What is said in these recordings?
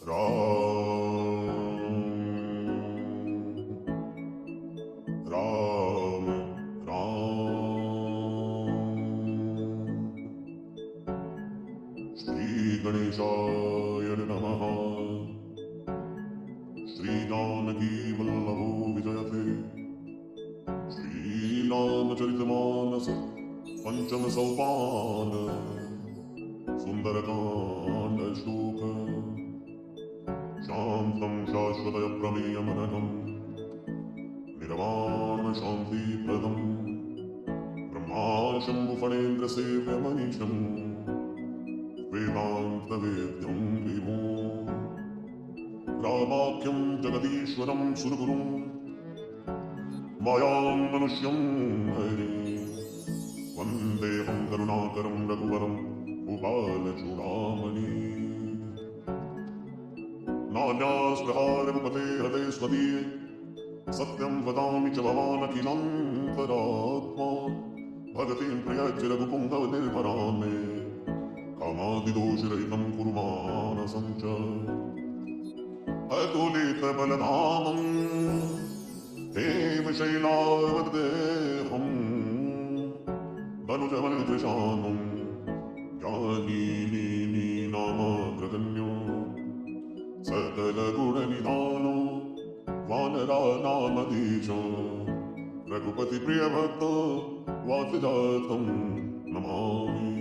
राम राम श्री गणेशाय नमः। श्री जानकी वल्लभो विजयते। श्रीरामचरितमानस पंचम सोपान सुंदरकांड श्लोक। शांतं शाश्वतय प्रमेयमनघम् निर्वाण शान्तिप्रदम् ब्रह्माशम्भुफणेन्द्र सेव्यमनीशम् वेदान्तवेद्यं विभो रामाख्यं जगदीश्वरं सुरगुरुं मायां मनुष्यं हरि वन्देऽहं करुणाकरं रघुवरं भूपालचूडामणि। नान्यास्पृहारघुपते हृदे स्वदीये सत्यं वदामि च भवानखिलान्तरात्मा। भगतिं प्रयच्छ रघुपुङ्गवनिर्भरां मे कामादिदोषरहितं कुरु मानसं च। अतुलितबलधामं हेमशैलावदेहं धनुजवनकृशानं ज्ञानी नामाग्रगण्यो सकलगुणनिधानो वानरानामधीशो रघुपति प्रियभक्त वातजातं नमामि।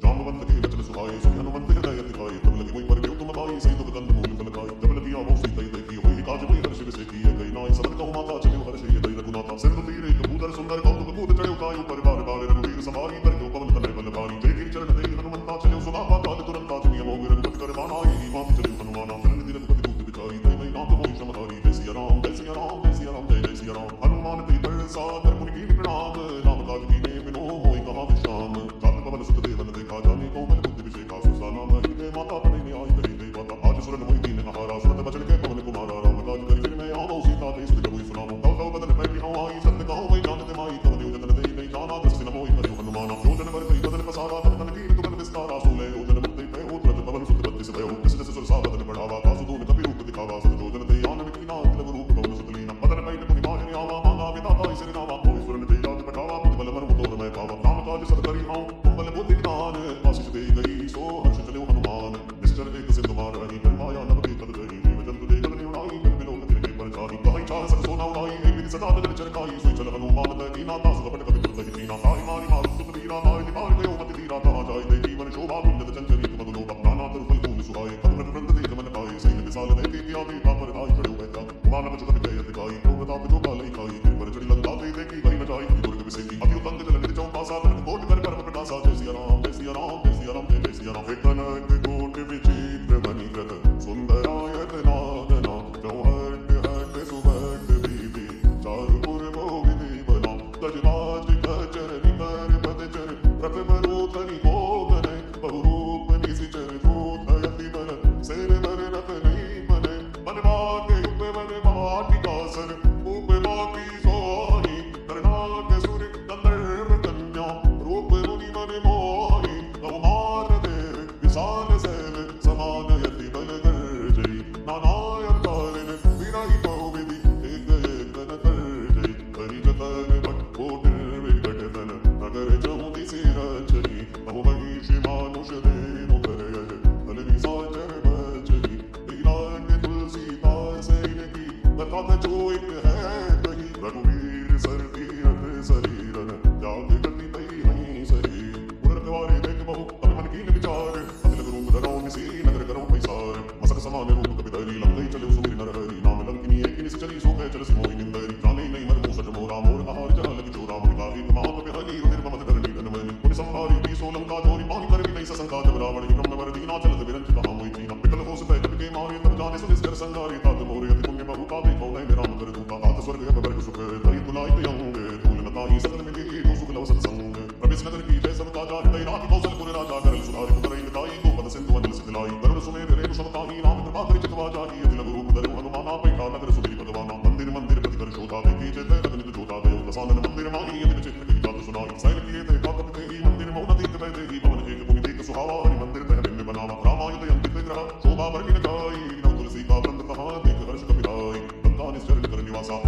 जाम्बवंत के वचन सुहाए सुन हनुमंत हृदय दिखाए। तब लगी वही पर क्यों तुम भाई सही दुख कंद मूल फल खाए। जब लगी आवो सीता देखी वही काज वही हर्ष विषय की गई नाई सबर कहूँ माता चले हर्ष ये दई रघुनाथा। सिंधु तीर एक भूधर सुंदर कौतुक कूद चढ़े उठाए ऊपर बार बार रघुवीर समारी कर क्यों पवन तनय बल भारी। जय गिरि चरण दे हनुमंता चले सुधा पाताल तुरंत ताज नियम हो रघुपति कर बाना आई माम चले हनुमाना। चरण निधि रघुपति कूद बिचारी तय मई नाथ मोहि समधारी। जय सिया राम जय सिया राम जय सिया राम जय जय सिया राम। हनुमान पीतर सादर मुनि कीनि प्रणाम राम काज कीने बिनो मोहि कहा विश्राम। जात पवन सुत देवन देखा जाने को बल बुद्धि विषेका सुसा नाम हरि माता तनय न्याय करी दे माता। आज सुरन मोहि दीन आहारा सुरत बचन के पवन कुमारा। राम काज करी फिर मैं आवो सीता ते सुख कोई सुनामो। तव तव बदन पैठी हूँ आई सत्य कहूँ मैं जानते माई तव देव जतन दे नहीं जाना दस दिन मोहि करियो हनुमाना। योजन वर कई बदन पसारा तन तन कीन तुमन विस्तारा सोले योजन मुक्ति पे हो तुरत पवन सुत बत्तीस भयो। जस जस सुर सा बदन बढ़ावा कासु दून कपि रूप दिखावा। सत योजन दे आन विकीना तिलक रूप पवन सुत लीना। बदन पैठ मुनि माहि आवा मांगा विधाता ईश्वर नामा। मोहि सुरन दे जात बढ़ावा बुद्धि बल मर्म तोर मैं पावा। राम काज सब करी हूँ बल बुद्धि विधान आशीष दे गई सो हर्ष चले हनुमान। निश्चर एक सिंधु मार रही फिर माया नभ के तल गई। जीव जंतु देख बल उड़ाई फिर बिलोक तिनके पर जाई। कहीं चाह सब सोना उड़ाई एक विधि सदा नजर चरकाई। सुई चल हनुमान दीना दास कपट कपि तुरत ही कीना। ताहि मारि मार सुत वीरा नाय निवार गयो मति धीरा। तहाँ जाय दे जीवन शोभा कुंजत चंचरी तुम दुलो नाना तरुफल फूल सुहाए। खंड वृंद देख मन पाए सैन विशाल देखे किया बेटा पर धाई खड़े बैठा। मानव जगत जय दिखाई प्रताप जो कालई खाई। गिर पर चढ़ी लंका ते देखी कहीं न जाई दुर्ग विसेकी। अति उतंग जल निधि चौपासा तन कोट कर परम प्रकाशा। जय सिया राम जय सिया राम जय सिया राम जय जय सिया राम। एक कनक कोट विचित्र मणिकृत सुंदरायत नादना। चौहट हट सुभट विधि चारुपुर मोहिनी बना। गजराज खचर निकर पदचर प्रथम रोथनि भोगन। बहुरूप निशिचर जोधयति बल सेन बर रत नहीं बने। मन बाके उपवन वाटिका सर उपमा की सोही। करनाक सुर गंधर्व कन्या रूप मुनि मन मोही। अवमान दे विशाल सेव समान यति बल गर्जई। नानायतारिन विरहि बहुविधि एक एक न गर्जई। हरि जतन भट कोटिर विकट तन नगर चहुदि सिर चली। बहु महिषी मानुष देनु करयज तल निशाचर बचही। लीलांग तुलसी दास की कथा जो एक है कही। रघुवीर सर तीरथ शरीरन जाग गति तई हहीं सही। पुनर्द्वारे देख बहु तब मन कीन विचार। अतिलक रूप धरौ निसी नगर करौ पैसार। मसक समान रूप कपिधरि लंकई चले सूरि नरहरि। नाम लंकिनी एक निस चली सो कह चल सिमोहि निंदरि। जाने नहीं मर मूसट मोरा मोर आहार जहाँ लगी चोरा। मुनि काहि महाप बिहनि रुधिर ममत करनी धनमनि। पुनि संहारी दी सो लंका जोरी पानि कर विनय ससंका। जब रावण विक्रम नवर दीना चलत विरंचित मोहि कीना। पिटल होस तय कपि के मारे तब जाने सो निस्कर संहारी। तात मोरे अति पुण्य बहु ताते कौन राम कर दूता। तात स्वर्ग अब वर्ग सुख तई तुलाई तयंग। धूल न ताहि सकल मिली तो सुख लव सत्संग। प्रवेश नगर की जय सब काजा हृदय राखी कौशलपुर राजा। करल सुधारि पुतरई मिताई गोपद सिंधु अंजल सिखलाई। करुण सुमेर रेणु समताहि राम कृपा करि चितवा जाहि। अति लघु रूप धरु हनुमाना पैठा नगर सुधि भगवाना। मंदिर मंदिर प्रति कर शोभा देखी जय अगणित जोता गयो। दसानन मंदिर माहि अति विचित्र कही जात सुनाई। सैन किए ते काकत तेहि मंदिर मौन तीत वै देहि। भवन एक पुनि देख सुहावा हरि मंदिर तह बिंब बनावा। रामायुध यंत्रित विग्रह शोभा भरनी न जाई नव तुलसी का वृंद कहाँ देख हर्ष कपिलाई लंका निश्चर कर निवासा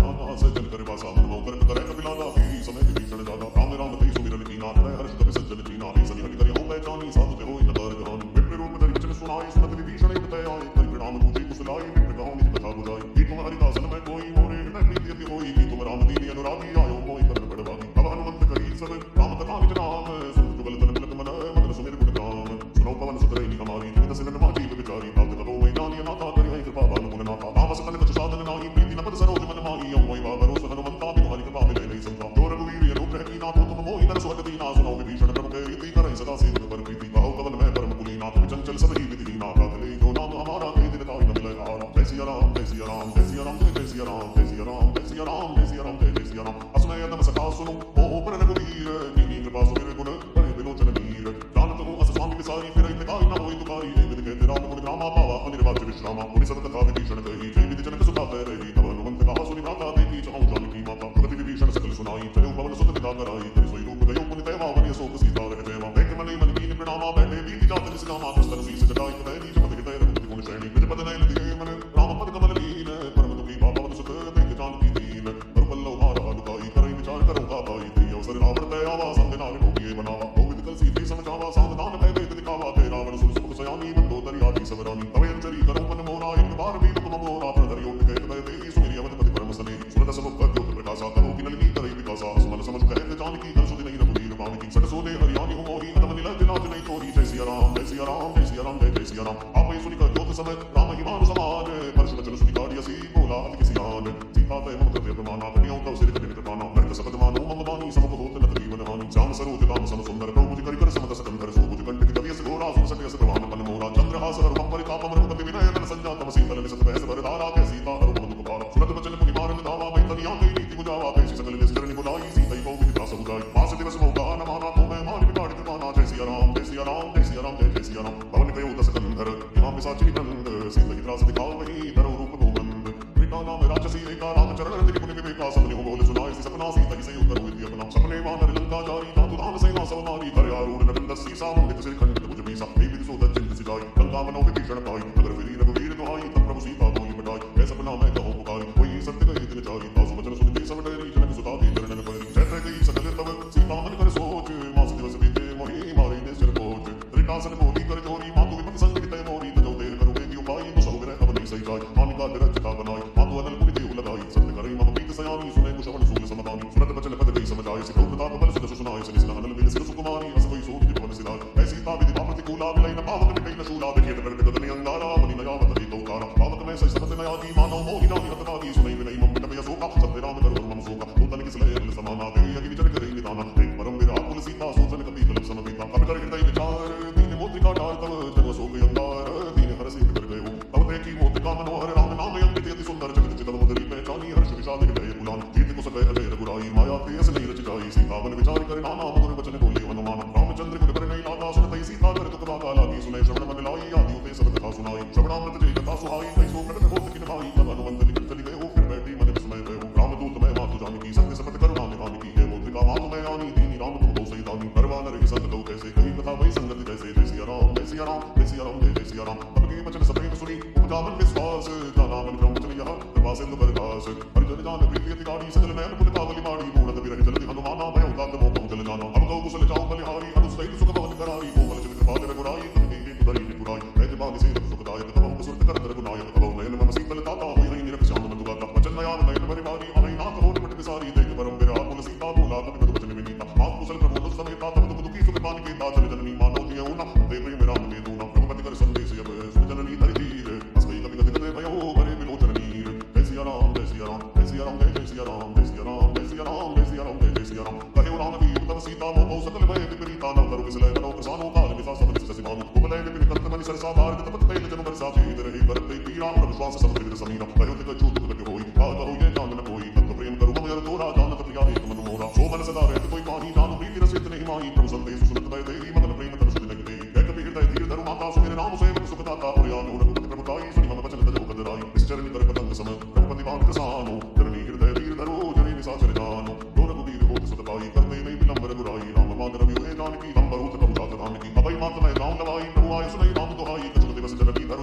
सज्जन कर वासा मन मोह कर करे कपिलाना तेरी समय विभीषण जागा राम राम तेई सुमिरन कीना हृदय हर्ष कपि सज्जन कीना हे सनि हरि करि हो पहचानी साधु ते होई न कर गहन विप्र रूप धरि वचन सुनाई सुनत विभीषण हित आए करि प्रणाम पूजी कुशलाई विप्र कहो निज कथा बुझाई की तुम हरिदासन में कोई मोरे हृदय प्रीति अति होई की तुम राम दीनी अनुरागी आयो मोहि करन बड़वागी अब हनुमंत करी सब राम कथा निज नाम सुन जुगल तन तिलक मन मदन सुमिर गुण गान सुनो पवन सुत रही हमारी जीवित सिमरन माची विचारी तात करो मैं जानी अनाथा करि है कृपा भानु गुण नाथा तामस कन कछ साधन नाही प्रीति न पद सरोज मन माही यो मोहि बाबरो हनुमंता बिनु हरि कृपा मिलै नहीं संता जो रघुवीर अनुग्रह कीना तो तुम मोहि नर सुहग दीना सुनो विभीषण प्रभु के रीति करहि सदा सेवक पर प्रीति बहु कवन में परम कुलीना तुम चंचल सब ही विधिहीना रात ले जो नाम हमारा कहि दिन ताहि न मिलै हारा जय सिया राम जय सिया राम जय सिया राम जय सिया राम जय सिया राम जय सिया राम जय सिया राम जय सिया राम असमय अदम सखा सुनो मोह पर रघुवीर कीनी कृपा सुमिर गुण करे बिलोचन नीर जानत हूँ अस स्वामी विसारी फिर इतकाई न होई तुकारी हे विधि कहते राम गुण ग्रामा पावा अनिर्वाच्य विश्रामा मुनि सब कथा विभीषण कही जय विधि जनक सुखा कह रही तब हनुमंत कहा सुनि भ्राता देखी चाहूं जानकी माता प्रगति विभीषण सकल सुनाई चले पवन सुत पिता कराई करि सोई रूप गयो पुनि तैवा वनि शोक सीता रह जयवा देख मनि मन कीन प्रणामा बैठे बीति जात निस नामा दस्तन शीस जटाई पतय नीच पद गितय रघुपति गुण श्रेणी निज पद नयन दिए मन राम पद कमल लीन परम दुखी बाबा सुत देख जानकी दीन पर पल्लव हारा लुकाई करई विचार करो का पाई ते अवसर रावण तय आवा संग नारी ठोकिए बनावा बहुविध कल सीते समझावा सावधान भय वेद दिखावा ते रावण सुर सुख सयानी मंदोदरी आदि सबरानी तवे अंजलि करो मन मोरा एक बार भी तुम मोरा प्रधरि ओट गए तय देहि सुमिरि अवधपति परम सने सुरत सब ज्योति प्रकाशा करो कि नलिनी करई विकासा असमन समझ कहते जानकी दल सुधि नहीं रघुवीर पावकी सट सोने हरियाणी हो मोही अदम निलज नाथ नहीं तोरी जय सिया राम जय सिया राम जय सिया राम जय सिया राम आपै सुनि कर ज्योति समय राम हिमानु समान परशु वचन सुनि काढ़ी असी बोला अति किसी आन सीता तय मम कृत्य प्रमाना कन्याओं तव सिर कटि कृपाना नरक सपद मानो मम बानी सम होत नत जीवन हानि श्याम सरोज दाम सम सुंदर प्रभु जी करि कर समत सकंदर सो बुझ कंठ कवि अस घोरा सुन सके अस प्रवान पन मोरा चंद्रहास हर परिताप रघुपति विनय तन संजातम सीतल निसत बहस भरदारा के सीता हर दुख पारा सुनत वचन मुनि मारन दावा मैं तनिया गई नीति बुझावा कैसी सकल निस्तर बुलाई सीता को विधि दास बुझाई पास दिवस मौका न माना तो मैं मान बिगाड़ कृपाना जय सिया राम जय सिया राम जय सिया राम जय सिया राम पवन कयो दस कंधर इमाम पिशाची निकंद सीता की त्रास दिखाओ वही धरो रूप गोमंद कृपा नाम राक्षसी एका राम चरण दिनि पुनि विवेका सबने हो बोल सुनाए सी सपना सीता की सही उतर हुई अपना सपने वानर लंका जारी धातु धाम सेना सब मारी हर आरूढ़ नरन दसी सामुंडित सिर खंडित भुज बीसा देवी सो दज्जिन सिजाई लंका मनो विभीषण पाई अगर फिरी रघुवीर दुहाई तब प्रभु सीता बोली बटाई ऐ सपना मैं कहूँ पुकारी कोई सत्य कही दिन चारी तासु वचन सुनते सब डरी जनक सुता दी चरणन परी जय गई सकल तब सीता मन कर सोच मास दिवस बीते मोहि मारे निश्चर कोच त्रिटासन मोहि कर जोरी मातु विपत संग वितय मोरी तजो देर करोगे की उपाई तो सब ग्रह अब नहीं सही जाय हानि का रचता बनाई मातु अनल पुनि देव लगाई सत्य करई मम प्रीत सयानी सुने कुशवन सूल समदानी सुनत वचन पद गई समझाए सिद्धो प्रताप बल सुत सुनाए सनिस अनल बिन सिर सुकुमारी अस कोई सोच जीवन सिला ऐ सीता विधि प्रतिकूला मिलै न पावक मिटै न शूला देखिए कर गगन अंगारा मुनि नयावत हि तौतारा पावक में सही सपत नयागी मानो मोहि नाहि हतनागी सुनै विनय मम पितय शोका सत्य राम करो मम शोका नूतन किस लय बल समाना देहि अगि विचर करई निदाना एक परम विराट कुल सीता सोचन कपि कलप समवेता कपि कर हृदय विचार दीन मोत्रिका डाल तव जन शोक अंगार दीन हर सिंह कर गयो तव देखी मोत्रिका मनोहर राम नाम अंकित अति सुंदर जगत चितव मुदरी पहचानी हर्ष विषाद हृदय बुलान कीर्ति को सकय अजय रघुराई माया ते अस नहीं रच जाई सीता मन विचार कर नाना मधुर वचन बोले हनुमान रामचंद्र गुण पर नहीं लागा सुनतई सीता कर तुक बागा लागी सुनै श्रवण मन लाई आदि ते सब कथा सुनाई श्रवणामृत जय कथा सुहाई तै सो प्रकट होत किन भाई तब हनुमंत निकट चली गए फिर बैठी मन विस्मय भयो रामदूत मैं मातु जानकी सत्य सपत करुणा निधान की है मोत्रिका मातु मैं आनी दीनी राम तुम को सही दानी परवान रही संग तो कैसे कही कथा वही संगति कैसे जय सिया राम जय सिया राम जय सिया राम जय सिया राम तब के वचन सब प्रेम सुनी उपजा मन विश्वास जाना मन ब्रह्मचर्य यह कृपा सिंधु बरदास हरिजन जान प्रीति अति गाढ़ी सकल नयन पुन कावली माड़ी मूढ़ विरह जलति हनुमाना भय उदात मोह जल जाना अब कौ कुशल जाऊं बलिहारी अनुसहित सुख भवन करारी कोमल चरित्र पाल रघुराई तुमि तुदरी निपुराई वैद्य बाली से सुखदायक तब सुरत कर रघुनायक अब नयन मम शीतल ताता होई नहीं निरख श्याम बंधु गाता वचन नयान नयन परिवारी आनै नाथ होत पट विसारी देख परम विराट कुल सीता बोला कपि मधु वचन विनीता मात कुशल प्रभु दुस समेता तब दुख दुखी सुख पान के दाचन जननी मानो जियौ न दे प्रेम राम के दूना रघुपति कर संदेश अब सुन जननी धरि धीर अस्मि कपि गति गते भयो भरे विलोचन नीर जय सिया राम जय सिया राम जय सिया राम जय सिया राम जय सिया राम जय सिया राम जय सिया राम जय सिया राम कहे राम की तब सीता मोह सकल भय विपरीता न करो किसले करो प्रसानो काल विसा सब निस सिमानु कुबलय विपिन कंत मनि सरसा बार तपत तैल जन बरसा छेद रही भरत पीरा और विश्वास सब त्रिविध समीरा कहो तिक चूत तिक होई का कहो ये जान न कोई तत्व प्रेम करो मम तोरा जानत प्रिया एक मन मोरा सो मन सदा रहत कोई कहानी जान प्रीति रसित नहीं माही प्रभु संदेश सुनत भय देहि मदन प्रेम तन सुन लगे एक कपि हृदय धीर धरु माता सुमिर नाम सेवक सुख दाता और यानो रघुपति प्रभुताई सुनि मम वचन तजो कदराई निश्चरनि कर पतंग सम रघुपति बाण प्रसानो धरणी हृदय धीर धरो जनि निसाचर जानो दो रघुवीर होत सुत पाई करते नहीं विलंब रघुराई राम पाद रवि जानकी तम बरूत कम जात धाम की अभय मात मैं गाँव नवाई प्रभु आय सुनई राम दुहाई कछुक दिवस जनकी धरु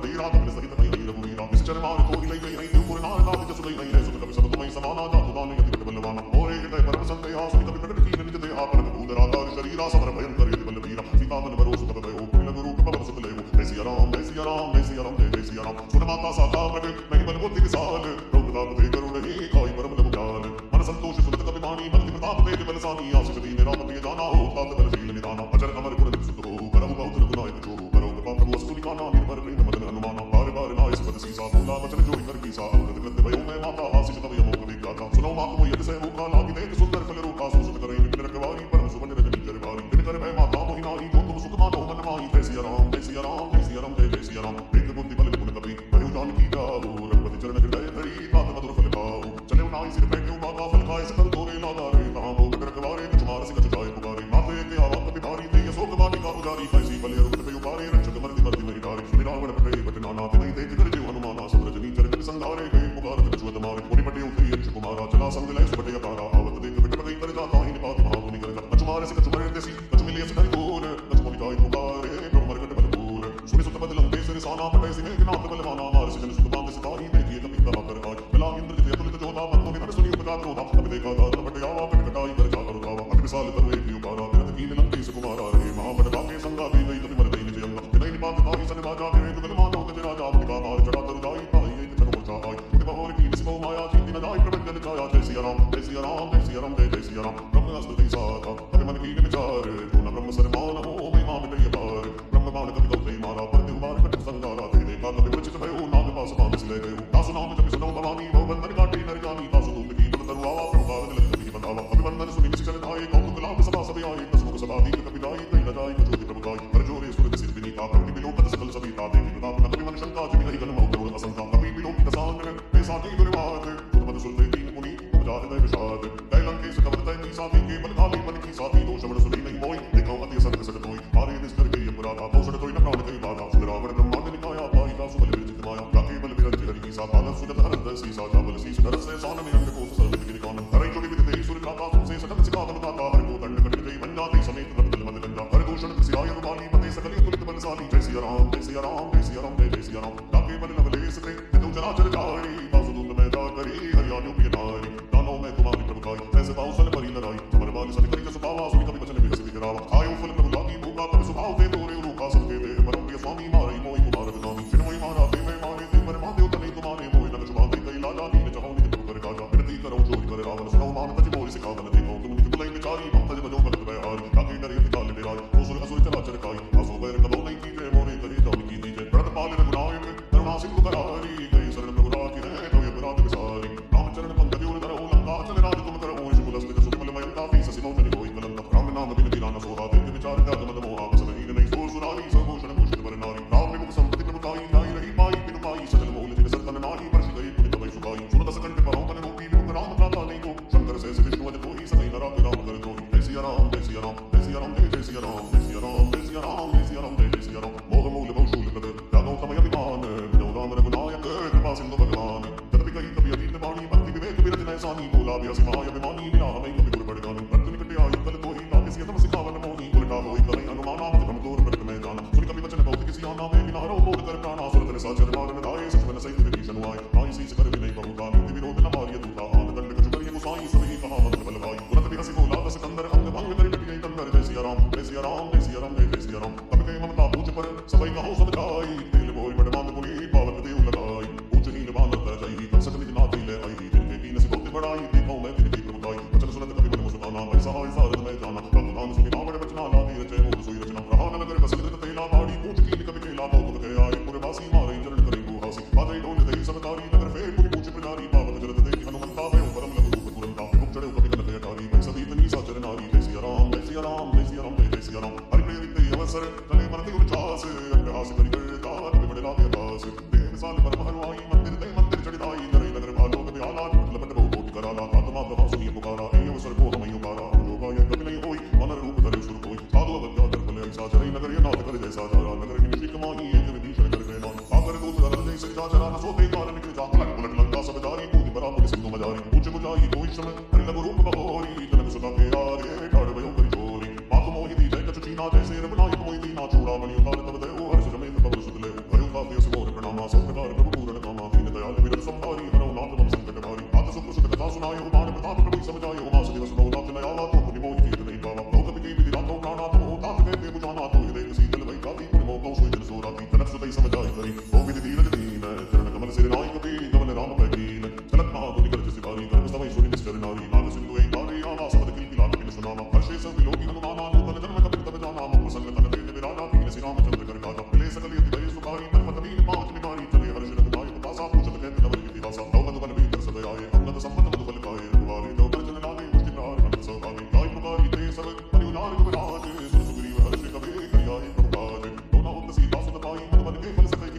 सिया राम जय सिया राम जय सिया राम। सुन माता साता मृग नहीं बल बुद्धि विशाल, प्रताप दे करुण ही खाई परम लघु जाल। मन संतोष सुनत कपिमानी बल प्रताप तेज बल सानी, आशीष दीन राम प्रिय जाना हो तात बलशील निदाना। अचर अमर गुण सुत हो करहु बहुत रघुनायक जो हो, करो कृपा प्रभु अस्तुति काना निर्भर प्रेम मदन हनुमाना। बार बार नाय सुपद सीसा बोला वचन जोई कर कीसा, अमृत कृत भयो मैं माता आशीष तब यमोक विज्ञाता। सुनो मात मोहि यद से मुखा लागी देख सुंदर फल रूपा, सुसत करे विपिन रखवारी परम सुमन रजनी करवारी। दिन कर मैं माता मोहि नारी जो तुम सुख मानो मन माही, जय सिया राम जय सिया राम जय सिया राम जय सिया राम। एक बुद्धि बल गुण कपि भयो जानकी जाओ, रघुपति चरण हृदय धरी तात मधुर फल खाओ। चले नाई सिर फेंक्यो माता फल खाए सकल तोरे लागा रे, तहां भोग कर रखवारे कछु मार से कछु जाय पुकारे। माते के आवा कपि भारी ते अशोक वाटिका पुजारी, कैसी फल रूप पे उपारे रक्षक मर्दि मर्दि महि डारे। सुनि रावण पटे बट नाना तिनहि देख कर जीव हनुमाना, सब रजनी चरक संधारे गए पुकारत कछु अदमारे। मुनि पटे उतरी अंश कुमारा चला संग लय सुपटे अपारा, आवत देख बिट गई तर जाता ही निपात महामुनि कर। कछु मारे से कछु मरे देसी कछु मिलिय से दूर, कछु मोहि जाय पुकारे ब्रह्म मरकट बलपूर। सुनि सुत बदलम के सिर साना पटे सिमेघ नाथ बलवाना, मार से जन सुत बांध सिताही देखिए कपि कहा कर आज। मिला इंद्र जिते अतुलित जोधा, मन मोहि मन सुनि उपजा क्रोधा। अब देखा दात पटे आवा पिट कटाई कर जा कर उठावा, अति विशाल तरु एक उपारा। बिरत कीन लंकेश कुमारा रे, महाबल बाके संगा दी गई कपि मर गई निज अंगा। तिनहि निपात ताहि सन बाजा गिरे जुगल मानव गज राजा, मुनिका मार चढ़ा तरु जाई ताहि एक चरण मूर्छा आई। उठि बहोर कीन सिमो माया चीति न जाय प्रबंधन छाया, जय सिया राम जय सिया राम जय सिया राम जय सिया राम। ब्रह्म अस्त्र दई साता कपि मन कीन विचार, जो न ब्रह्म सरमान हो महिमा मिटई अपार। ब्रह्म बाण कपि गौतई मारा पर तिहु बार कटि संगारा, ते देखा कपि मूर्छित भयो नाग पास बांध सिले गयो। तासु नाम जपि सुनौ भवानी भव बंधन काटे नर जानी, तासु दूत की तुम तरु आवा प्रभु काज लग कपि बंधावा। अभिवंदन सुनि निश्चल धाये कौतुक लाभ सभा सब आए, दसमुख सभादीप कपि गाई कहि न जाय कछोति प्रभु गाई। कर जोरे सुर सिर विनीता प्रति बिलोकत सकल सविता, देखि प्रताप न कपि मन शंका जिमि हरि गण मौत असंका। कपि बिलोकित सानन ते साथी दुर्वात, तुम मद सुरते तीन मुनि उपजा हृदय विषाद। कै लंकेश कवच तै की साथी के बल खाली मन की साथी, दो शब्द सुनि नहीं मोहि देखौ अति असंग सट तोई। मारे निस्तर के अपराधा पोषण तोई न प्राण कहि बाधा, सुन रावण ब्रह्मांड निकाया पाई का सुबल विरचित माया। जाके बल विरंच हरि की सा पाल सुगत हरद सीसा, जाबल शीस धर से सान में अंग कोस सर्वित गिरि कानन। हरै जोड़ि विद तेहि सुर त्राता, तुमसे सकल सिकावन दाता। हर को दंड कटि गई बन जाते समेत नभ तल मद गंजा। हर दूषण सिराय रुमाली पते सकल अतुलित बलशाली, जय सिया राम जय सिया राम जय सिया राम जय सिया राम। जाके बल नवलेस ते तितु चराचर जाई, तासु दूत में जा करी हरियाणु प्रिय नारी। दानों में तुम्हारी प्रभु खाई, ऐसे बाहुसल परी लड़ाई। अमर बाल सन करि जस पावा, सुनि कपि वचन बिहसि बिगरावा। आयो फल प्रभु लागी भूखा, तब सुभाव ते तोरे रूखा। सबके देह परम प्रिय स्वामी, मारई मोहि कुमार बिनामी। फिर मोहि मारा ते मैं मारे, ते पर मां देव तने तुम्हारे। मोहि न कछु बांधे कई लाजा, दीन चाहौ निज प्रभु कर काजा। विनती करौ जोरि कर रावण, सुनौ मान तज मोहि सिखावन। देखौ तुम निज कुलई विचारी, भक्त तज भजो भगत बयहारी। ताके डरे अति काल डेराय, असुर असुर चराचर खाई। आसो बैर कबौ नहीं कीजे, मोरे करे जानकी दीजे। प्रणत पाल रघुनायक करुणा सिंधु करारी, गए शरण प्रभु राखी रहे तव अपराध विसारी। रामचरण पंकज उर धरौ लंका, चल राज तुम करौ। शुभलस्त सुफल मयंका, तीस सिमौ तनि होई कलंका। राम नाम बिन दीनान सोहा, देख विचार त्याग मद मोहा। बस नहीं नहीं सोर सुरारी, सर्वभूषण भूषित वर नारी। राम विमुख संपत्ति प्रभुताई, नाई रही पाई बिनु पाई। सजल मोल जिन सरतन नाहि, परषि गई पुनि तवै सुभाई। सुन दस कंठ पाहु तन रूपी, विमुख राम त्राता नहीं को। शंकर सहस विष्णु अज कोहि, सदै नराक राम कर जोहि। जय सिया राम जय सिया राम जय सिया राम जय सिया राम जय सिया राम जय सिया राम जय सिया राम जय सिया राम। मोह मूल बहुशूल प्रद त्यागौ तमय अभिमान, विनौ राम रघुनायक कृपा सिंधु भगवान। तदपि कहि कपि अतीत वाणी, भक्ति विवेक विरज न सानी। बोला बियासि माय अभिमानी, बिना हमै कपि गुर बड़गानी। भक्त निकट आयु तल तोहि, ताके सियतम सिखावन मोहि। उलटा होई करै हनुमाना, मत भ्रम तोर प्रगट में जाना। सुनि कपि वचन बहुत किसी आना, मैं बिना हरौ मोद कर प्राणा। सुरत ने साचर मारन धाये, सचमन सहित विभीषण आए। नाई शीस कर विनय बहुता, नीति विरोध न मारिय दूता। आन दंड कछु करिय गुसाई, सबहि कहा मंत्र बल भाई। तुरंत बिहसि बोला दस कंदर, अंग भंग करि कटि गई कंदर। जय सिया राम जय सिया राम जय सिया राम जय सिया राम। तब कहि ममता पूछ पर, सबहि कहो समझाई। तेल बोई बड़ बांध मुनि, पावक देव लगाई। ऊंच हीन बानर तै जई, कंसक निज नाथि ले आई। जिनके कीन सि बहुत बड़ाई, देखौ मैं तिनकी प्रभुताई। वचन सुनत कपि मन मुस्काना, मैं सहाय सारद में जाना। तब दान सुनि रावण वचना, लादी रचय मोर सोई रचना। प्रहान नगर बस कृत तेला बाड़ी, ऊंच कीन कपि केला। कौतुक कहे आए पुरवासी, मारै चरण करै गुहासी। बाजै ढोल दई सब तारी, नगर फेर पुनि पूछ प्रजारी। पावक जलत देखि हनुमंता, भयो परम लघु रूप तुरंता। विमुख चढ़ौ कपि कनक अटारी, भय सभी तनी साचर नारी। जय सिया राम जय सिया राम जय सिया राम जय सिया राम। हरि प्रिय दिते अवसर, चले मन ति उचास। अट्टहास करि कर दात, बिबड़ लागे दास। देह विशाल परम हनुआई, मंदिर ते मंदिर चढ़िताई। नरै नगर भालो कपि आला, लपट बहु कोटि कराला। आत्मा प्रभा सुनिय पुकारा, ए अवसर को हमई उबारा। जो पाय कपि नहीं होई, वानर रूप धरे सुर कोई। साधु अवज्ञा दर्प ले ऐसा, चरै नगर ये नाथ कर जैसा। जारा नगर निमिषि कमाही, एक विभीषण कर गए नाम। सागर दूत धरल जय सिर जा, चरा न सोते कारण निकल जा। पलट पलट लंका सब जारी, पूति बरा पुनि सिंधु मजारी। ऊंच बुझाई कोई श्रम, हरि लघु रूप बहोरी। तनक सुता के आरे, ठाड़ भयो करि जोरी। मातु मोहि दी जय कछु चीना, जैसे रघुनायक मोहि दीना। छोड़ा मणि उतार तब देहु, हर्ष जमेत पवन सुत लेहु। भयो ताते अस मोर प्रणामा, सब प्रकार प्रभु पूरन कामा। दीन दयाल विरल संहारी, हरौ नाथ मम संकट हारी। तात सुख सुख कथा सुनायो, बाण प्रताप प्रभु समझायो। मास दिवस नौ रात न आवा, तो मुनि मोहि कीत नहीं पावा। बहु कपि की विधि रातौ प्राणा, तमो तात कहते बुझाना। तो हृदय शीतल भई जाति, पुनि मोह कौ सोई जन सो राति। तनक सुतई समझाई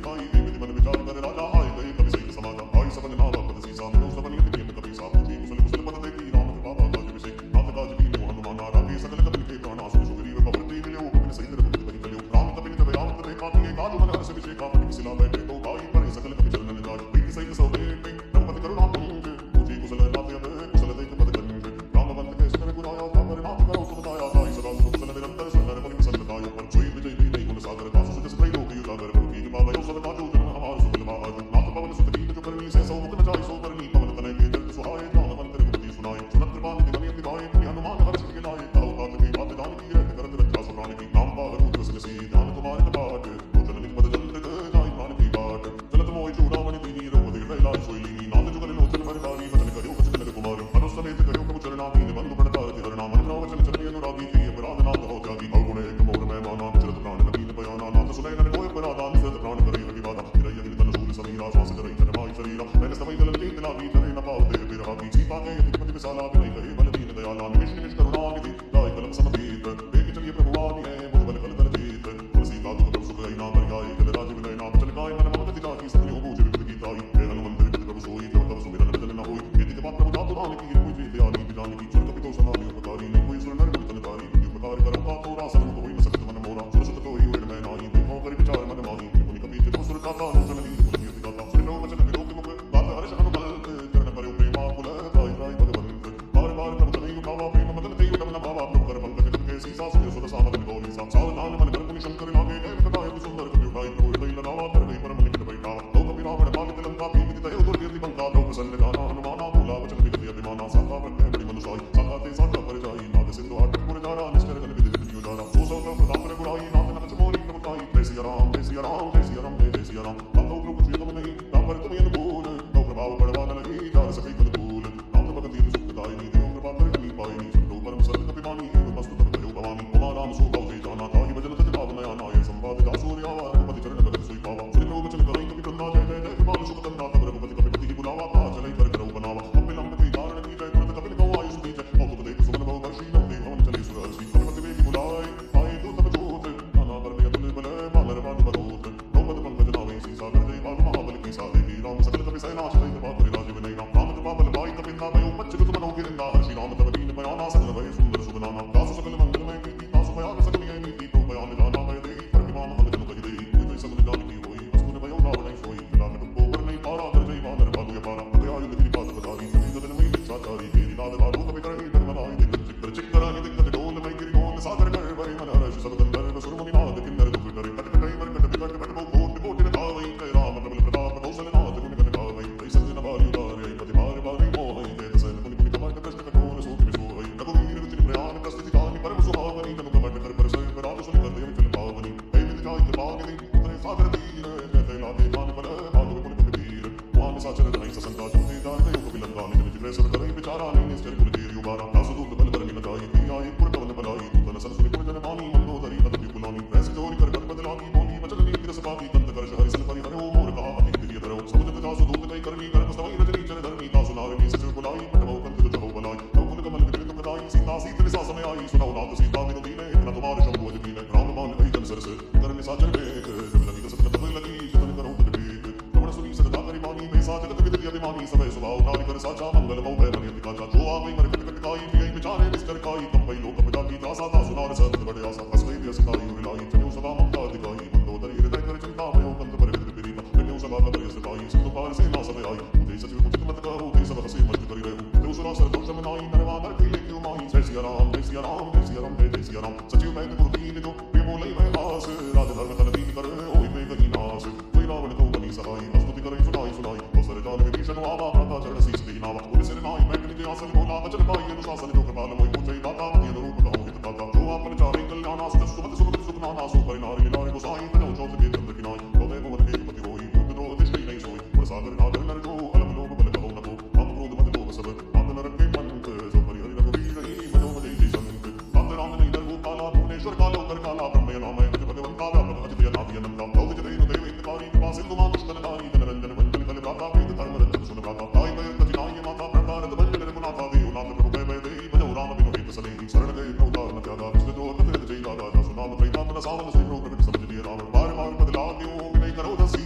सिखाई देवी मन विचार कर राजा आए गए कभी सही समाजा आई सबन नाम पद सीसा मिलो सबन यति नियम कभी सा पूछी कुशल कुशल पद देखी राम के बाबा काज विषय नाथ काज भी नो हनुमान राखे सकल कपि के प्राणा सु सुग्रीव पवृत्ति मिलो कपिन सहित रघुपति बहि चलियो राम कपिन तवे राम तवे काति काज मन हर्ष विषय का पति सिला बैठे तो भाई पर सकल कपि चरण जाज प्रीति सहित सब बैठे रघुपति करुणा पुंज पूछी कुशल नाथ अत कुशल देख पद कंज राम बंद के सुन गुराया था पर नाथ करो तुम दाया ताई सदा कुशल निरंतर सुंदर मुनि प्रसन्न ताय पर सोई विजय भी नहीं गुण सागर दास सुजस त्रय लोक युगागर प्रभु की कृपा भयो सब काजो जन्म हमार सुफल महाज नाथ पवन सुत कीट जो करनी से सौ मुख न जाय सो करनी पवन तनय के जल सुहाय जान मंत्र गुप्ति सुनाय सुनत कृपा निधि मनि दिवाय पुनि हनुमान हर्ष के लाय ताऊ तात के बात दान की रहत करत रक्षा सुनाने की नाम पावन उद्रस सी ध्यान तुम्हारे पाठ भोजन निज पद जंत्र जाय प्राण की बाट चलत मोहि चूड़ामणि दीनी रोधि कैलाश सोई नाथ जुगल लोचन भरतारी वचन करियो कछ जनक कुमार अनुसमेत करियो कबु चरणाधीन बंधु प्रणतार हरणा मन वचन चरणी अनुरागी की अपराध नाथ हो जागी अवगुण एक मोर मैं माना चरत प्राण नवीन बयाना नाथ सुनय नन कोय अपराधा निसत प्राण करे विवादा तिरय अग्नि तन शूल समीरा श्वास धरई जन्माई शरीरा मैंने समय जलन तीन लागी धरे न पावते बिरहा की सीता के यतिपति विशाला विनय कहे बल दीन दयाला निमिष निमिष करुणा निधि दाय कलम समतीत एक चलिए प्रभु आनी है मुझ बल कल तन जीत तुलसी का दुख प्रभु सुख ना पर गाय कल राज विनय नाम चल गाय मन मम गति की सत्यो पूज विपद की ताई हे हनुमंत विपद प्रभु सोई जो तब सुमिरन बदन न होई यदि के पात्र प्रभु जातु रानी की कोई जीत आनी पितानी की सुर कपितो समाधि उपकारी नहीं कोई सुर नर तन तारी उपकार करम का तोरा सन कोई मसकत मन मोरा सुर सुत तो ही उड़ मैं नाही देखो कर विचार मन माही मुनि कपि तो सुर का तान चल दी कुल की गाता सुन लो वचन विरोध मुख बात हर्ष हनुमल चरण पर प्रेमा कुल ताई ताई भगवंत बार बार प्रभु तनय उठावा प्रेम मदन ते उठम न भावा प्रभु कर पंकज के सीसा सुन सुर सामन गौरी सा सावधान मन कर पुनि शंकर लागे गए कटाय सुंदर कपि उठाई तो उड़ई लगावा कर गई परम निकट बैठा तो कपि रावण भाग लंका भी विदित है उदर कीर्ति पंका लोक प्रसन्न गाना हनुमाना बोला वचन विगत अभिमाना साखा पर बड़ी मनुसाई साखा ते साखा पर जाई नाद सिंधु आठ पुर जारा निष्कर गण विदित विदियो जारा सो सौ का प्रताप रे गुराई नाथ नच मोरी प्रभुताई जय सिया राम जय सिया राम जय सिया राम जय सिया राम तातो प्रभु कुछ तुम नहीं राम पर तुम अनुकूल तो प्रभाव पड़वा न लगी जार सके कुल नाम भगति सुखदाई देव कृपा कर कमी पाई सुनो परम सत्य कपिमानी मस्तु तब भयो भवानी उमा राम सो बहु जाना ताहि भजन तज भाव नया नाय संवाद दासूर्य रघुपति चरण भगत सोई पावा सुनि प्रभु वचन करई कपि कंदा जय जय जय कृपाल सुख कंदा तब रघुपति कपि पति बुलावा ता चलै कर करौ बनावा अविलंब के कारण की जय तुरंत कपि गौ आयुष दी जय औ देख सुमन बहु वर्षी नौ देव हवन चले सुर हर्षी कपि वेगी बुलाए आए तो तब जोत नाना पर में अतुल बल बानर बांध बरोत द्रौपद पंकज नावे सी सागर जय बाग महाबल की सा देवी राम सकल कपि सैना चलै कृपा करे राजीव नय राम कृपा बल पाई कपिंदा भयो पच्चि तुम नौ गिरंदा हर्षी राम तब दीन बयाना सकल भय सुंदर सुबनाना दासु सकल मंगल में कीर्ति तासु बयान सकल है नीति तो बयान जाना मैं देही प्रतिमान हम जन कहि देही कोई सकल जान की होई असुन भयो रावण सोई कला कटु पर नहीं पारा कर जय बानर बागु पारा अतयायु दिखि पास बधारी गगन में इच्छाचारी तेरी नाद बारू कपि करहि धर्म नाय दिक्कत चिक्कर नि दिक्कत डोल में गिरि गोल सागर कर भरि मन हर्ष सब गंधर्व सुर मुनि नाद किन्नर दुख डरे कट कटई मर कट विकट कट बहु कोट कोट न धावई जय राम प्रबल प्रताप कौशल नाथ गुण गण गावई जय संजन बारी उतारे पति मार बारी मोहि जय दसन मुनि मुनि कमट प्रश्न कठोर सोति विसोई रघुवीर रुचि प्रयाण प्रस्तुति दानि परम सुहावनी तनु कमट कर पर सय परात सुनि कर देव चल पावनी हे विद जाय कृपा गिरि उतरे सागर तीर कहते लागे मान पर भाग मुनि कपि तीर वहां साचर नहीं ससंता जुते दान देव कपि लंका निज निज ग्रह सब करई विचारा नहीं निश्चर कुल कीर उबारा दासु दूत बल बरनि लगाई ती आए पुर कवन बलाई तू तन सन सुनि पुर जन मानी मंदोदरी अति पुलानी वैसे जोरी कर कर बदलागी बोली वचन नीति रस पाती कंत कर हरि सन परि हरो मोर कहा अति प्रिय धरो समुद्र दासु दूत कई करनी कर पुस्तवई रजनी चर धरनी दासु नावे नी सच बुलाई पटवो कंत जो चहो बलाई तो कुल कमल विकृत कदाई सीता सीत निसा समय आई सुनाओ नाथ सीता विनु दीने इतना तुम्हारे शंभु अज कीने राम मान कही जन सरस कर निसाचर वेक जब लगी कसत तब लगी जतन करो तब टेक रमण सुनी सदा करि मानी में सा जगत विदित अभिमानी सब स्वभाव नारी कर साचा मंगल मौ भय मनि काचा जो आ गई मर कट कट काई पियई विचारे निस्तर काई तम पई लोक पदा की त्रासा ता सुनार सत बड़े आसा हसई दिय सिताई विलाई चलो सदा ममता दिखाई मंदोदरी हृदय कर चिंता भयो कंत पर विदित प्रीता कन्यो सभा का प्रिय सिताई सिंधु पार से ना सब आई उदय सचिव उचित मत कहो उदय सब हसे मत करि रहू तो सुरा सर दोष मनाई नरवा नर की लेके माही जय सिया राम जय सिया राम जय सिया राम जय सिया राम सचिव मैं गुरु दीन दो प्रिय बोलै मैं आस राज धर्म तन दीन कर ओई में गही नास कोई रावण को बनी सहाई स्तुति करे सुनाई अवसर जान विभीषण आवा भ्राता चरण शीस दीनावा पुलिस नाई मैं निज आसन बोला वचन पाई अनुशासन जो कृपाल मोहि पूछै दाता मति अनुरूप कहूँ हित दाता जो आपन चाहे कल्याणा सुख सुमति सुमति सुख नाना सो परिनारी लाए गोसाई तनो चौथ के चंद्र किनाई गोदे भुवन के पति होई बुद्ध दो दृष्टि नहीं सोई पुर सागर नागर नर जो अलम लोभ बल कहो न को हम क्रोध मत लोभ सब अंत नरक के पंथ जो परि हरि रघुवीर ही मनो मदि जय संत अंत राम नहीं नर गोपाला भुवनेश्वर कालो कर काला ब्रह्म नाम है भगवंत काला अजित नाभि अनंता लौकिक देव देव इंद्रकारी कृपा सिंधु मा पुष्कर नारी धनरंजन वंदन कल प्राता वेद धर्म रत्न सुन प्राता ताई मैं कठिनाई माता प्रकारत भंजन रघुनाथा देव नाथ प्रभु भय देहि बनो राम बिनु हित सने शरण गए प्रभु न त्यागा विष्णु जो कपिल जय लागा सुनाम त्रैनाथ न सावन श्री प्रभु प्रकट समझ लिए राम बार बार बदला क्यों विनय करो दसी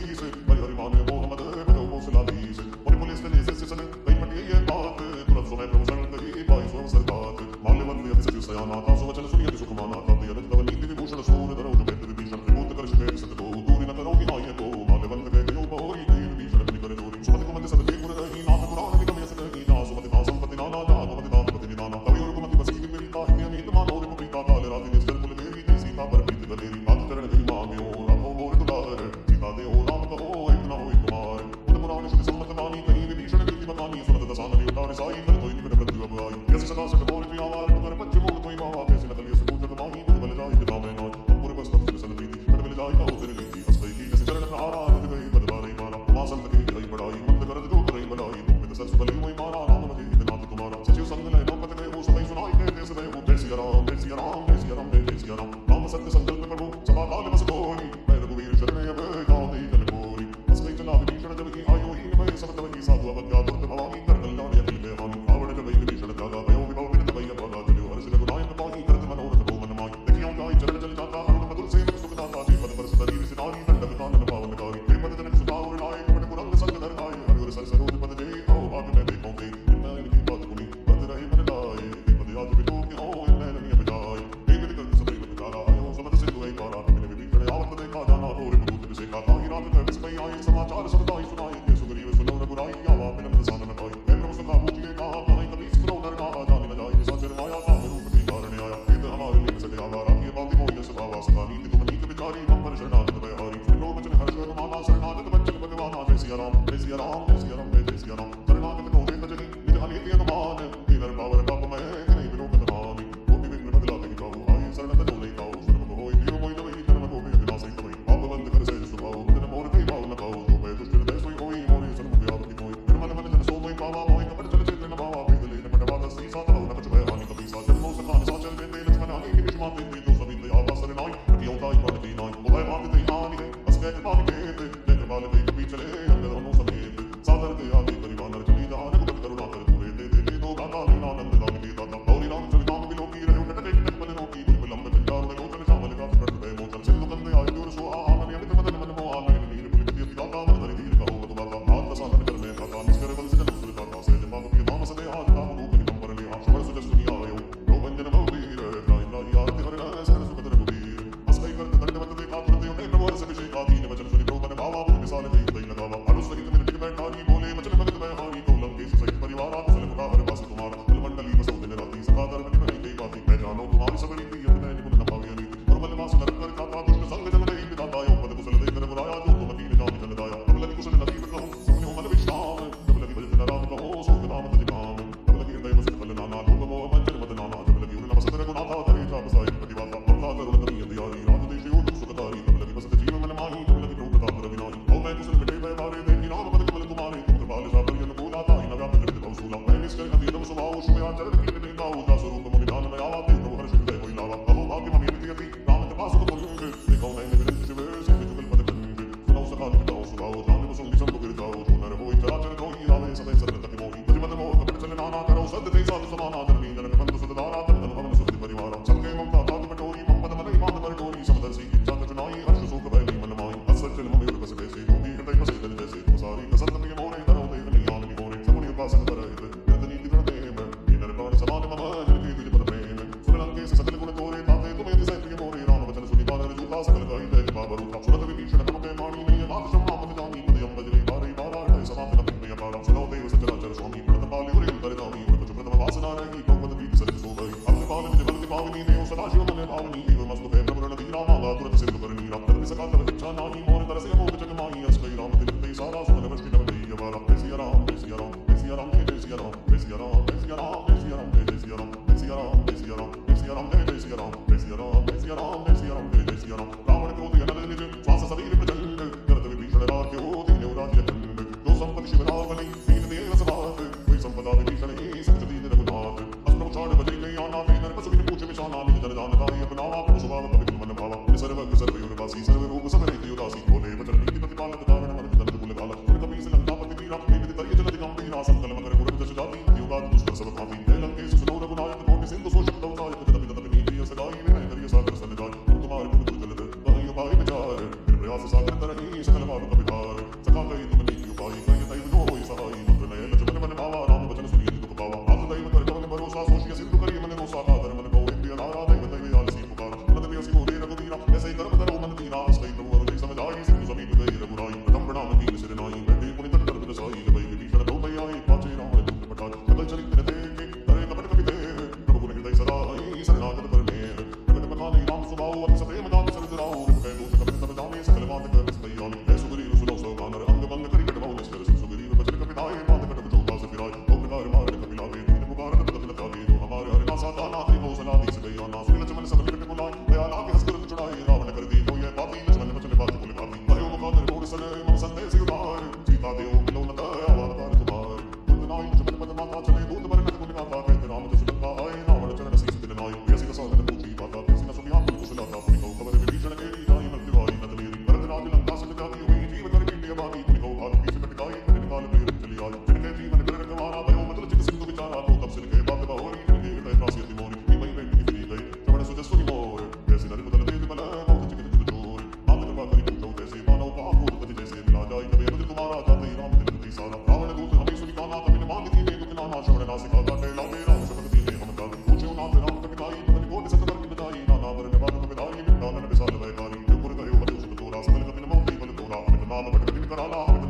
समाचार सबदाई सुनाई के सुग्रीव सुनो रघुराई आवा बिन सान न पाई हे प्रभु सखा पूछिए कहा कहीं कभी सुनो नर कहा जाने न जाए निशाचर माया काम रूप के कारण आया वेद हमारे लिए सके आवा राखिए बाती मोहि स्वभाव सदा नीति तुम नीति विचारी हम पर शरणागत भयहारी सुनो वचन हर्ष माना शरणागत बंचन भगवान जय सिया राम जय सिया राम जय सिया राम जय सिया राम शरणागत को वेद जनी निज अनीति अनुमान हे नर पावर पाप मैं नहीं बिनो कथानी गोपी विघ्न बदला ते जाऊ आई शरण तनो नहीं जाऊ शरण को होई जीव मोहि नवई कर्म को वेद नासै तवई पाप बंद कर सहज स्वभाव मुझन मोर कई भाव न पाऊ जो मैं दुष्ट हृदय सोई होई मोहि सन मुझ आप की कोई निर्मल मन जन सो मोहि पावा मोहि कपट चल चित्र न भावा वेद लेन पटवा दसी सात न कुछ भय हानि कभी सा जन्मो सखान साचल वेद लक्ष्मण हानि की विषमा ते जो सभी दया वासर नाई प्रतियों का इपान की नाई वो भय मात ते हानि है अस कह कृपा के ते जय कृपाल ते कभी चले अंग दोनों समेत सादर ते आदि परिवार चली दान गुप्त करुणा कर पूरे ते दो गाता लीना आनंद दान की दाता गौरी राम चरिताम विलोकी रहे नट टेक बल रोकी विलंब जंजार में लोचन श्यामल का प्रकट भय मोचन सिंधु कंदे आय दूर सो आनन यमित मदन मन मोह आनन नीर पुलित दी दाता मन धरि धीर कहो तुम्हारा हाथ साधन कर में खाता निष्कर बल से जन सुरता का से जपा के नाम सदे हाथ नाम रूप निकम पर ले श्रवण सुजस दुनिया आयो रोमंजन बहुवीर राई आरती हर शरण सुखद रघुवीर अस कई करत दंडवत देखा तुरते उन्हें प्रभु रस अभिषेक आदीन वचन सुनि प्रो मन भावा मुझ मिसाल दई दई लगावा अनुस सहित मिल टिक बैठानी बोले वचन भगत मैं हानि तो लंकेश सहित परिवार आप सल मुखा हर पास तुम्हारा कुलमंडली बसो दिन राती सदा धर्म निभई गई बाती मैं जानो तुम्हारी सब रीति यत मैं निपुण न पावे अनीति और मन वास नरक कर खाता दुष्ट संग जन दई विधाता यो पद कुशल दई कर बुराया जो तुम कीन जान जन दाया तब लगी कुशल नदी कहूं सुनि मन विश्राम तब लगी भजन राम कहूं सो नाम तज काम तब लगी हृदय मस्त फल नाना लोभ मोह मंजन मद नाना जब लगी उन नमस्त रघुनाथा धरे जा बसाई प्रतिवाता परता करुण करी अंधियारी राम देश यो दुख सुखतारी तब लगी बसत जीव मन माही तब लगी प्रभुता पर विनाई ओ मैं कुशल मिटे भय भारे देखी नाम पद कमल तुम्हारे तुम कृपाल सापर अनुकूला ताहि न व्यापक जगत कौशूला मैं निष्कल अधीनम स्वभाव शुभया चरण की निंदा उदा स्वरूप मुनि दान में आवा ते प्रभु हर्ष हृदय होई लावा अहो भाग्य ममी निति राम कृपा सुख पुंज देखो मैं निविरंज शिव से जुगल पद कंज सुनो सखा दिखाओ सुभाव धाम में सुन विषम को गिर जाओ जो नर होई चराचर धोई रावे सदै सरल तक मोहि प्रतिमत मोह कपट चल नाना करो सद ते साधु समाना जननी जनक बंधु सुत दारा तन तन भवन सुत परिवार संगे ममता ताज बटोरी मम पद मन ईमान पर डोरी समदर्शी इच्छा चुनाई हर्ष शोक भय मन माई असर चल मम बस बेसे गोपी हृदय बसे दल जैसे तुम सारी कसत में मोरे धरो देव नहीं आन होरे समुनि उपासन पर नंदनी की प्रणते में ये नर प्राण समान मम जन की तुझ पद प्रेम सुन लंकेश सकल गुण तोरे ताते तुम यदि सह प्रिय मोरे राम वचन सुनि बादल जूता सकल गाई दे बाबरूता सुरत विभीषण तम के मानी नहीं नाथ शम्मा मत जानी पदयम बजरे बारे बारा हृदय समाप्त न पिंपय पारा सुनो देव सचराचर स्वामी प्रणत पालि उरे उतर दामी उर कुछ प्रथम वासना रही भगवत प्रीति सरित सो गई अग्नि पाल विज बल पावनी देव सदा शिव मन भावनी एव मस्तु भय प्रभु रण धीरा मांगा तुरंत सिंधु कर नीरा तन सका तब इच्छा नाही मोर तरस मोह जग माही अस कई राम दिल पे सारा सुन वृष्टि नव दई अवारा जय सिया राम जय सिया राम जय सिया राम जय सिया राम जय सिया राम जय सिया राम जय सिया राम जय सिया राम जय सिया राम जय सिया राम जय सिया राम जय सिया राम जय सिया राम जय सिया राम जय सिया राम जय सिया राम रावण क्रोध अनल निज श्वास शरीर प्रचंड करत विभीषण राख्यो दीन राज अखंड जो संपत्ति शिव रावणी दीन देव सभात कोई संपदा विभीषण ही सच दीन रघुनाथ अस्त्र उछाड़ बजे नहीं आना ते नर पशु पूछ विशाना निज जन जान दाई अपनावा प्रभु स्वभाव पवित्र मन भावा सर्व सर्व युगवासी सर्व रूप समरित उदासी बोले वचन नीति प्रतिपालक कारण मन जन कुल काल पुर कपि से लंकापति वीरा देव तरिय जन दिगंबीरा संकल मकर गुरु दश जाति युगाद दुष्कर सब भांति जय लंकेश सुनो रघुनायक कोटि सिंधु शोषक दवनायक तदपि तदपि नीति सगाई विनय करिय सागर सन जाय तुम्हारे पुत्र जलद वही उपाय विचार फिर प्रयास सागर तरहि सकल मार्ग विधार सखा कहि तुम नीति उपाय कहि दैव जो होई सहाय मंत्र नय लक्ष्मण मन भावा राम वचन सुनिय दुख पावा हाथ दैव कर जवन भरोसा सोशिय सिंधु करिय मन रोसा कादर मन को इंद्रिय नारा दैव दैव आलसी पुकार तुरंत भी असी मोरे रघुवीरा ऐसे ही कर्म धरो मन दीना असकई प्रभु अरुण समझाई सिंधु समीप गई रघुराई प्रथम प्रणाम कीन सिर नाई बैठे पुनि तट कर बिरसाई लबई विभीषण दो भई आई पाछे राम दूत पठार बदल चरित देखे धरे कपट कपि देह प्रभु गुण हृदय सराई शरणागत पर मेर प्रकट बखाने राम स्वभाव अति सप्रेम दान सरद राव कह दूत कपि तब जाने सकल बात कर सदैयाल है सुग्रीव सुनो सो गानर अंग भंग करि कटवाओ निष्कर सुग्रीव बचन कपिताय बात कट चौथा से फिराय ओ प्रकार मार कपिला वे दीन पुकार तब तब लता दे दो हमारे हरि नासा दाना थे वो सला दी सदैया ना सुन लक्ष्मण सब निकट बुलाए दया लागे हंस कर चढ़ाए रावण कर दी तो ये बाती लक्ष्मण वचन बात बोले बाती भयो मुखादर मोर सन मम संदेश उधार सीता देव मिलो न दया अवतार तुम्हार बुद्ध नाई लक्ष्मण पद माता चले दूत बर नत गुण गाता कहते राम जस लंका आए रावण चरण शीस दिन नाई ऐसी साधन पूछी बाता किसी न सुनिया पुनि कुशलता पुनि को खबर विभीषण के राई मत दिवाई नत मेरी भरत राज लंका सज जाती हुई जीव कर कीटे बाती पुनि को भाग पीछे कटकाई दिन काल प्रेर चली आई जिनके जीवन कर गवारा भयो मतलब चित सिंधु विचारा तो तब सिर के बात बहोरी जिनके हृदय प्रासी मोरी की मई बैठी फ्री गई श्रवण सुजस सुनि मोर ऐसी नर बदल दे बल बहुत चित चित चोर बात कृपा करी पूछो जैसे मानव पाप पति जैसे मिला जाए तबे रुद्र तुम्हारा जाते राम दिल की सारा रावण दूत हमें सुनि काना तब मांग थी ने दुख नाना श्रवण नासिका काटे लागे राम शपथ दीने हम काल पूछो नाथ राम कपिताई पदन कोटि सत कर बिदाई नाना वर ने बात कपिताई नाना ने विशाल भयकारी जो पुर गयो हरि सुत तोरा सकल कपिन मोहि बल तोरा अमित नाम बट कपिन कराला अमित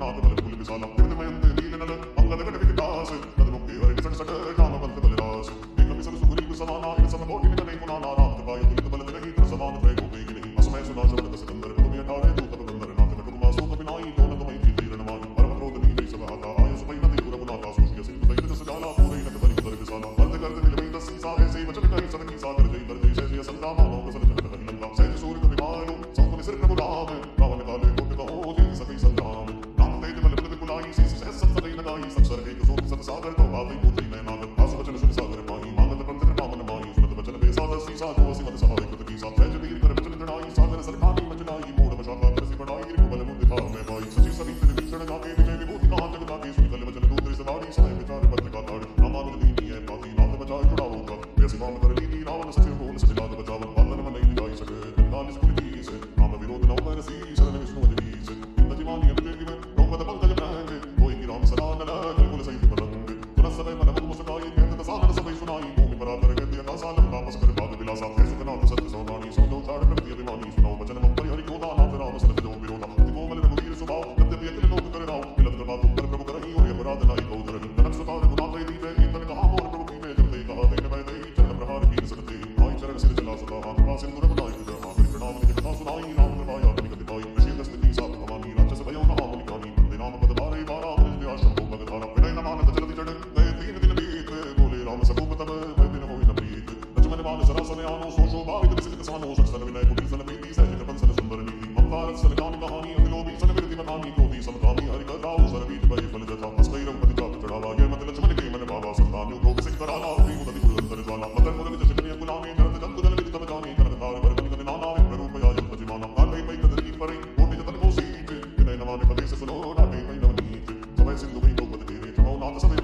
साला हृदयमयन्ते नीलनल अंगदगडविकास तदमुक्ति हरिसट रामबन्ध बलरास एकमि सब सुग्रीव समाना इन सब कोटि निधने गुणाना रामकृपाय तुलित बल नहीं प्रसमान त्रय गोपेहि नहीं असमय सुना शब्द सिकंदर तुमि अठारे दूत बंदर नाथ कटुमा सूत बिनाई दोन तुमि तीर नमाज परम क्रोध नीति सब हाता आय सुपै नति गुर गुनाता सुष्य सिंह सहित जस जाला पूरे नट बलि कर विसाला वर्ध कर दिल में दस सारे से वचन कहि सदकी सागर जय कर जय जय संता मानो कसल जगत कहि लंका सहित सूर्य कवि मानो संत निसर प्रभु राम रावण काले कोट कहो दिन सभी संग्राम राम तेज बल प्रति कुलाई शीस सहस संत सदै लगाई सब सर एक सोत सत सागर तो बावै पुत्री मैं नागर आस वचन सुन सागर पाही मांगत पंथन रामन माही सुनत वचन बेसाद सीसा जो सिमत सहाय कृत की सा तेज वीर कर वचन जड़ाई सागर सरखानी मचनाई मोड़ मशाका तरसी बढ़ाई रिपु बल मुंद दिखा मैं भाई सची सभी विभीषण जाके विजय विभूति कहां जग जाके सुन कल वचन दूत सवारी समय विचार पत्रिका ताड़ रामानुज दीनी है पाती नाथ बचाए छुड़ाओ का वैसी काम कर लीनी रावण सचिव बोल सजलाद बचावन पालन मन नहीं जाई सके नालिस कुल की से राम विरोध न उपर सी शरण विष्णु अजनी से नजमानी अंते की में रोमद पंकज प्रांग कोई की राम सलान न कुल सही पतंग तुरस समय मन मुख मुस्काई कहत दसानन सबै सुनाई भूमि परातर कहते आकाशा लंका पसकर भाग विलासा है सुखनाथ सत्य सौदानी समझो चाड़ प्रति अभिमानी सुनाओ वचन मम परिहरि क्रोधा नाथ राम सनत जो विरोधा अति कोमल रघुवीर स्वभाव यद्यपि अखिल लोक कर राव मिलत कृपा तुम पर प्रभु करहि और अपराध नाहि को धरन तनक सुतार गुनाते दीपे कीर्तन कहा मोर प्रभु की में जपते कहा देन मैं देहि चरण प्रहार कीन सकते आई चरण सिर चला सदा हाथ पा सिंदूर बनाई कृपा हरि प्रणाम निज कथा सुनाई राम कृपा या निकट दिखाई विषय दस्त की साथ भवानी राक्षस भयो न हामुनि कानी बंदे नाम पद बारे बारा निज आश्रम को भगधारा विनय न मानत जलति चढ़ गए 3 दिन बीत बोले राम सकुप तब मैं बिन होई न प्रीत लक्ष्मण मान सरासन आनो सो शोभावित विसित सानो सकसन विनय कुटी सन प्रीति सहज कंसन सुंदर नीति ममता रक्षण कहानी कहानी अतिलोभी सन विरति मतानी क्रोधी समकामी हरि कथाओ सरबीज भय फल जथा हस्तै रघुपति चाप चढ़ावा ये मत लक्ष्मण के मन भावा संतान योग सिख कराला प्रेम उदति गुण अंतर ज्वाला मदन मुरली जशकनिय गुलामी जरत जंतु जल विदित जानी कनक तार वर कनि कनि नाना रूप या जंत जिमाना काले पै कदरी परै कोटि जतन को सीत विनय नमामि पदे से सुनो नाटे पै नवनीत समय सिंधु में लोक बद तेरे जमौ नाथ सबै